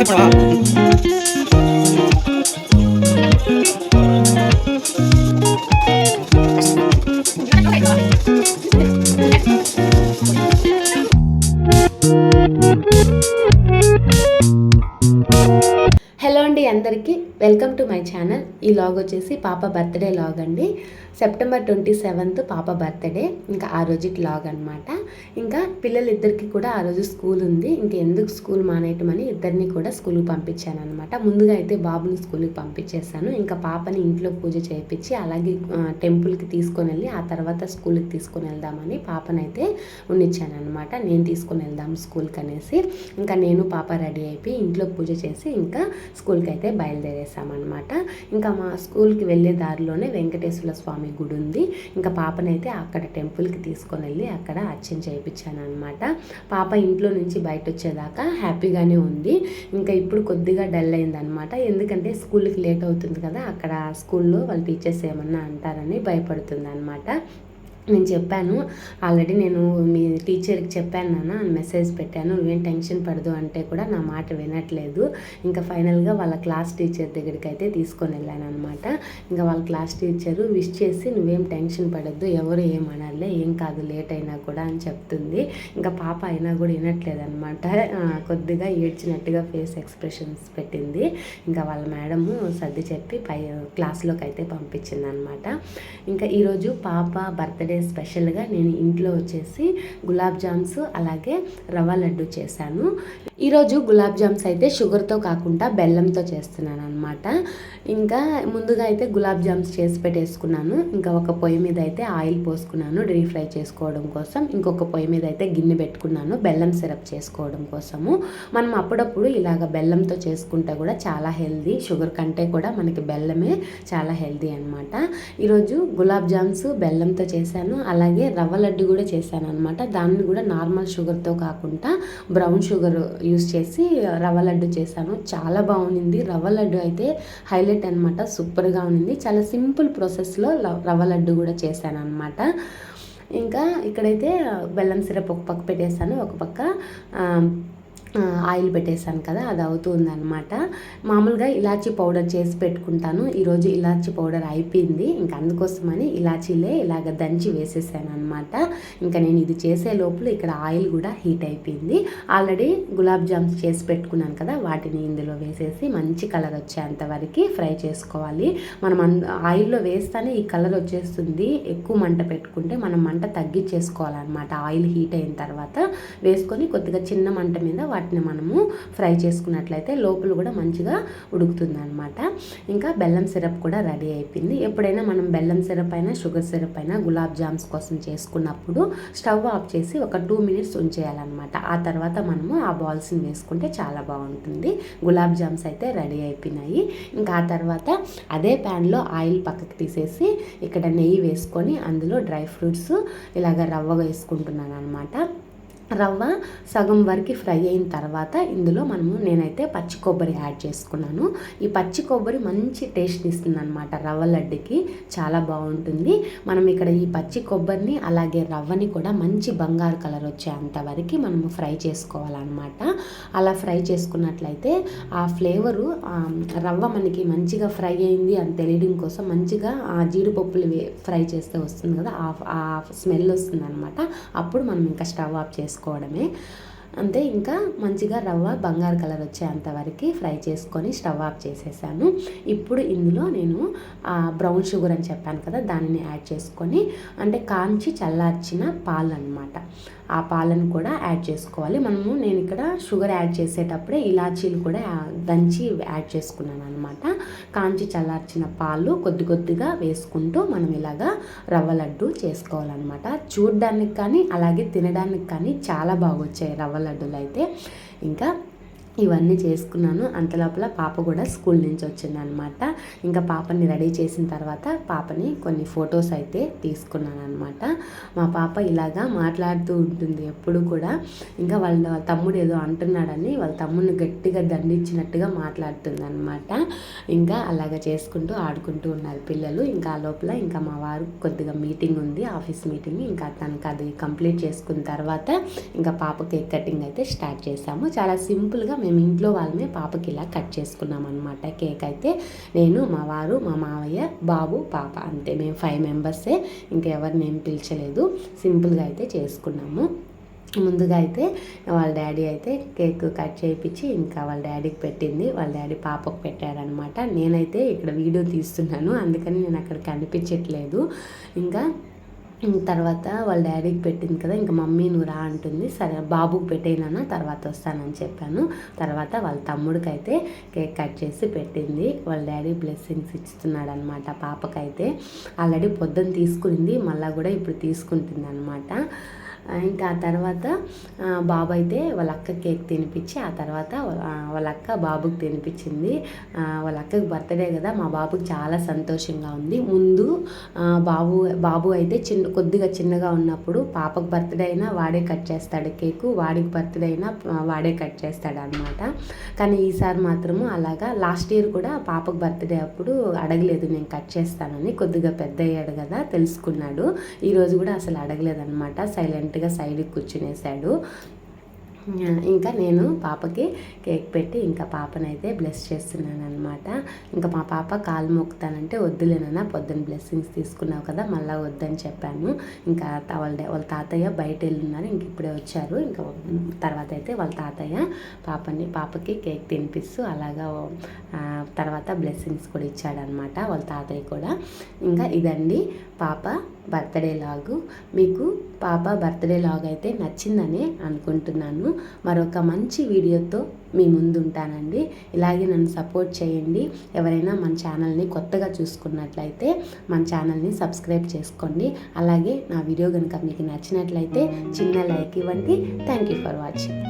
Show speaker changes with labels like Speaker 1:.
Speaker 1: Hello అండి, అందరికీ welcome to my channel. ఈ లాగ్ వచ్చేసి పాప బర్త్డే లాగ్ అండి. సెప్టెంబర్ 27 పాప బర్త్డే. ఇంకా ఆ రోజు లాగ్ అనమాట. ఇంకా పిల్లలిద్దరికి కూడా ఆ రోజు స్కూల్ ఉంది. ఇంకా ఎందుకు స్కూల్ మానేయటమని ఇద్దరిని కూడా స్కూల్కి పంపించాను అనమాట. ముందుగా అయితే బాబుని స్కూల్కి పంపించేశాను. ఇంకా పాపని ఇంట్లో పూజ చేయించి అలాగే టెంపుల్కి తీసుకొని వెళ్ళి ఆ తర్వాత స్కూల్కి తీసుకొని వెళ్దామని పాపనైతే ఉండిచ్చాను అనమాట. నేను తీసుకొని వెళ్దాం స్కూల్కి అనేసి ఇంకా నేను పాప రెడీ అయిపోయి ఇంట్లో పూజ చేసి ఇంకా స్కూల్కి అయితే బయలుదేరేసామన్నమాట. ఇంకా మా స్కూల్కి వెళ్ళే దారిలోనే వెంకటేశ్వర స్వామి గుడి ఉంది. ఇంకా పాపనైతే అక్కడ టెంపుల్కి తీసుకొని వెళ్ళి అక్కడ అర్చన చేయించాను అనమాట. పాప ఇంట్లో నుంచి బయట వచ్చేదాకా హ్యాపీగానే ఉంది. ఇంకా ఇప్పుడు కొద్దిగా డల్ అయిందనమాట. ఎందుకంటే స్కూల్కి లేట్ అవుతుంది కదా, అక్కడ స్కూల్లో వాళ్ళ టీచర్స్ ఏమన్నా అంటారని భయపడుతుంది అనమాట. నేను చెప్పాను ఆల్రెడీ, నేను మీ టీచర్కి చెప్పాను నాన్న, మెసేజ్ పెట్టాను, నువ్వేం టెన్షన్ పడదు అంటే కూడా నా మాట వినట్లేదు. ఇంకా ఫైనల్గా వాళ్ళ క్లాస్ టీచర్ దగ్గరికి అయితే తీసుకొని వెళ్ళాను అనమాట. ఇంకా వాళ్ళ క్లాస్ టీచరు విష్ చేసి నువ్వేం టెన్షన్ పడద్దు, ఎవరు ఏమనాలే, ఏం కాదు లేట్ అయినా కూడా అని చెప్తుంది. ఇంకా పాప అయినా కూడా వినట్లేదు అనమాట. కొద్దిగా ఏడ్చినట్టుగా ఫేస్ ఎక్స్ప్రెషన్స్ పెట్టింది. ఇంకా వాళ్ళ మేడము సర్ది చెప్పి క్లాస్లోకి అయితే పంపించింది అనమాట. ఇంకా ఈరోజు పాప బర్త్డే స్పెషల్గా నేను ఇంట్లో వచ్చేసి గులాబ్ జామ్స్ అలాగే రవ్వ లడ్డు చేశాను. ఈరోజు గులాబ్ జామ్స్ అయితే షుగర్తో కాకుండా బెల్లంతో చేస్తున్నాను అనమాట. ఇంకా ముందుగా అయితే గులాబ్ జామ్స్ చేసి పెట్టేసుకున్నాను. ఇంకా ఒక పొయ్యి మీద అయితే ఆయిల్ పోసుకున్నాను డీప్ ఫ్రై చేసుకోవడం కోసం. ఇంకొక పొయ్యి మీద అయితే గిన్నె పెట్టుకున్నాను బెల్లం సిరప్ చేసుకోవడం కోసము. మనం అప్పుడప్పుడు ఇలాగ బెల్లంతో చేసుకుంటే కూడా చాలా హెల్దీ, షుగర్ కంటే కూడా మనకి బెల్లమే చాలా హెల్దీ అనమాట. ఈరోజు గులాబ్ జామ్స్ బెల్లంతో చేశాను, అలాగే రవ్వ లడ్డు కూడా చేశాను అనమాట. దాన్ని కూడా నార్మల్ షుగర్తో కాకుండా బ్రౌన్ షుగర్ యూస్ చేసి రవ్వ లడ్డు చేశాను. చాలా బాగుంది. రవ్వ లడ్డు అయితే హైలైట్ అనమాట, సూపర్గా ఉంది. చాలా సింపుల్ ప్రాసెస్లో రవ్వ లడ్డు కూడా చేశాను అనమాట. ఇంకా ఇక్కడైతే బెల్లం సిరప్ ఒక పక్క పెట్టేశాను, ఒక పక్క ఆయిల్ పెట్టేశాను కదా, అది అవుతుంది అనమాట. మామూలుగా ఇలాచీ పౌడర్ చేసి పెట్టుకుంటాను. ఈరోజు ఇలాచీ పౌడర్ అయిపోయింది. ఇంకా అందుకోసమని ఇలాచీలే ఇలాగ దంచి వేసేసాను అనమాట. ఇంకా నేను ఇది చేసే లోపల ఇక్కడ ఆయిల్ కూడా హీట్ అయిపోయింది. ఆల్రెడీ గులాబ్ జామ్స్ చేసి పెట్టుకున్నాను కదా, వాటిని ఇందులో వేసేసి మంచి కలర్ వచ్చేంత వరకు ఫ్రై చేసుకోవాలి. మనం ఆయిల్లో వేస్తానే ఈ కలర్ వచ్చేస్తుంది. ఎక్కువ మంట పెట్టుకుంటే మనం మంట తగ్గించేసుకోవాలన్నమాట. ఆయిల్ హీట్ అయిన తర్వాత వేసుకొని కొద్దిగా చిన్న మంట మీద వాటిని మనము ఫ్రై చేసుకున్నట్లయితే లోపల కూడా మంచిగా ఉడుకుతుంది అనమాట. ఇంకా బెల్లం సిరప్ కూడా రెడీ అయిపోయింది. ఎప్పుడైనా మనం బెల్లం సిరప్ అయినా షుగర్ సిరప్ అయినా గులాబ్ జామ్స్ కోసం చేసుకున్నప్పుడు స్టవ్ ఆఫ్ చేసి ఒక 2 minutes ఉంచేయాలన్నమాట. ఆ తర్వాత మనము ఆ బాల్స్ని వేసుకుంటే చాలా బాగుంటుంది. గులాబ్ జామ్స్ అయితే రెడీ అయిపోయినాయి. ఇంకా ఆ తర్వాత అదే ప్యాన్లో ఆయిల్ పక్కకి తీసేసి ఇక్కడ నెయ్యి వేసుకొని అందులో డ్రై ఫ్రూట్స్ ఇలాగ రవ్వ వేసుకుంటున్నాను అనమాట. రవ్వ సగం వరకు ఫ్రై అయిన తర్వాత ఇందులో నేనైతే పచ్చి కొబ్బరి యాడ్ చేసుకున్నాను. ఈ పచ్చి కొబ్బరి మంచి టేస్ట్ ఇస్తుంది అనమాట రవ్వ లడ్డుకి, చాలా బాగుంటుంది. మనం ఇక్కడ ఈ పచ్చి కొబ్బరిని అలాగే రవ్వని కూడా మంచి బంగారు కలర్ వచ్చేంత వరకు మనము ఫ్రై చేసుకోవాలన్నమాట. అలా ఫ్రై చేసుకున్నట్లయితే ఆ ఫ్లేవరు రవ్వ మనకి మంచిగా ఫ్రై అయింది అని తెలియడం కోసం మంచిగా ఆ జీడిపప్పులు ఫ్రై చేస్తే వస్తుంది కదా, ఆ స్మెల్ వస్తుంది అనమాట. అప్పుడు మనం ఇంకా స్టవ్ ఆఫ్ చేసుకోవడమే అంతే. ఇంకా మంచిగా రవ్వ బంగారు కలర్ వచ్చేంత వరకు ఫ్రై చేసుకొని స్టవ్ ఆఫ్ చేసేసాను. ఇప్పుడు ఇందులో నేను బ్రౌన్ షుగర్ అని చెప్పాను కదా, దానిని యాడ్ చేసుకొని అంటే కాంచి చల్లార్చిన పాలు అనమాట, ఆ పాలను కూడా యాడ్ చేసుకోవాలి. నేను ఇక్కడ షుగర్ యాడ్ చేసేటప్పుడే ఇలాచీలు కూడా దంచి యాడ్ చేసుకున్నాను అనమాట. కాంచి చల్లార్చిన పాలు కొద్ది కొద్దిగా వేసుకుంటూ మనం ఇలాగా రవ్వ లడ్డు చేసుకోవాలన్నమాట. చూడడానికి కానీ అలాగే తినడానికి కానీ చాలా బాగా వచ్చాయి రవ్వ లడ్డులు అయితే. ఇంకా ఇవన్నీ చేసుకున్నాను. అంతలోపల పాప కూడా స్కూల్ నుంచి వచ్చిందనమాట. ఇంకా పాపని రెడీ చేసిన తర్వాత పాపని కొన్ని ఫొటోస్ అయితే తీసుకున్నాను అనమాట. మా పాప ఇలాగా మాట్లాడుతూ ఉంటుంది ఎప్పుడు కూడా. ఇంకా వాళ్ళ తమ్ముడు ఏదో అంటున్నాడని వాళ్ళ తమ్ముడిని గట్టిగా దండించినట్టుగా మాట్లాడుతుంది అనమాట. ఇంకా అలాగ చేసుకుంటూ ఆడుకుంటూ ఉన్నారు పిల్లలు. ఇంకా ఆ లోపల ఇంకా మా వారు కొద్దిగా మీటింగ్ ఉంది, ఆఫీస్ మీటింగ్. ఇంకా తనకు అది కంప్లీట్ చేసుకున్న తర్వాత ఇంకా పాప కేక్ కటింగ్ అయితే స్టార్ట్ చేసాము. చాలా సింపుల్గా మేము ఇంట్లో వాళ్ళమే పాపకి ఇలా కట్ చేసుకున్నాం అనమాట. కేక్ అయితే నేను, మా వారు, మా మావయ్య, బాబు, పాప అంతే, మేము 5 మెంబర్సే, ఇంకెవరిని ఏం పిలిచలేదు. సింపుల్గా అయితే చేసుకున్నాము. ముందుగా అయితే వాళ్ళ డాడీ అయితే కేక్ కట్ చేయించి ఇంకా వాళ్ళ డాడీకి పెట్టింది, వాళ్ళ డాడీ పాపకు పెట్టారనమాట. నేనైతే ఇక్కడ వీడియో తీస్తున్నాను, అందుకని నేను అక్కడ కనిపించట్లేదు. ఇంకా తర్వాత వాళ్ళ డాడీకి పెట్టింది కదా, ఇంకా మమ్మీ నువ్వు రా అంటుంది. సరే బాబుకి పెట్టేనా, తర్వాత వస్తానని చెప్పాను. తర్వాత వాళ్ళ తమ్ముడికి అయితే కేక్ కట్ చేసి పెట్టింది. వాళ్ళ డాడీ బ్లెస్సింగ్స్ ఇస్తున్నాడు అనమాట. పాపకైతే ఆల్రెడీ పొద్దున్న తీసుకుంది, మళ్ళీ కూడా ఇప్పుడు తీసుకుంటుంది అనమాట. ఇంకా ఆ తర్వాత బాబు అయితే వాళ్ళ అక్క కేక్ తినిపించి, ఆ తర్వాత వాళ్ళ అక్క బాబుకి తినిపించింది. వాళ్ళ అక్కకి బర్త్డే కదా, మా బాబుకి చాలా సంతోషంగా ఉంది. ముందు బాబు అయితే కొద్దిగా చిన్నగా ఉన్నప్పుడు పాపకు బర్త్డే అయినా వాడే కట్ చేస్తాడు కేకు, వాడికి బర్త్డే అయినా వాడే కట్ చేస్తాడు అనమాట. కానీ ఈసారి మాత్రము అలాగా, లాస్ట్ ఇయర్ కూడా పాపకు బర్త్డే అప్పుడు అడగలేదు నేను కట్ చేస్తానని, కొద్దిగా పెద్ద అయ్యాడు కదా తెలుసుకున్నాడు. ఈరోజు కూడా అసలు అడగలేదన్నమాట, సైలెంట్గా సైడ్కి కూర్చునేసాడు. ఇంకా నేను పాపకి కేక్ పెట్టి ఇంకా పాపనైతే బ్లెస్ చేస్తున్నాను అనమాట. ఇంకా మా పాప కాలు మొక్కుతానంటే వద్దులేనన్నా, పొద్దున్న బ్లెస్సింగ్స్ తీసుకున్నావు కదా మళ్ళీ వద్దని చెప్పాను. ఇంకా వాళ్ళ తాతయ్య బయట వెళ్ళున్నారు, ఇంక ఇప్పుడే వచ్చారు. ఇంకా తర్వాత అయితే వాళ్ళ తాతయ్య పాపకి కేక్ తినిపిస్తూ అలాగా తర్వాత బ్లెస్సింగ్స్ కూడా ఇచ్చాడనమాట వాళ్ళ తాతయ్య కూడా. ఇంకా ఇదండి పాప బర్త్డే లాగు. మీకు పాప బర్త్డే లాగ్ అయితే నచ్చిందని అనుకుంటున్నాను. మరొక మంచి వీడియోతో మీ ముందు ఉంటానండి. ఇలాగే నన్ను సపోర్ట్ చేయండి. ఎవరైనా మన ఛానల్ని కొత్తగా చూసుకున్నట్లయితే మన ఛానల్ని సబ్స్క్రైబ్ చేసుకోండి. అలాగే నా వీడియో కనుక మీకు నచ్చినట్లయితే చిన్న లైక్ ఇవ్వండి. Thank you for watching.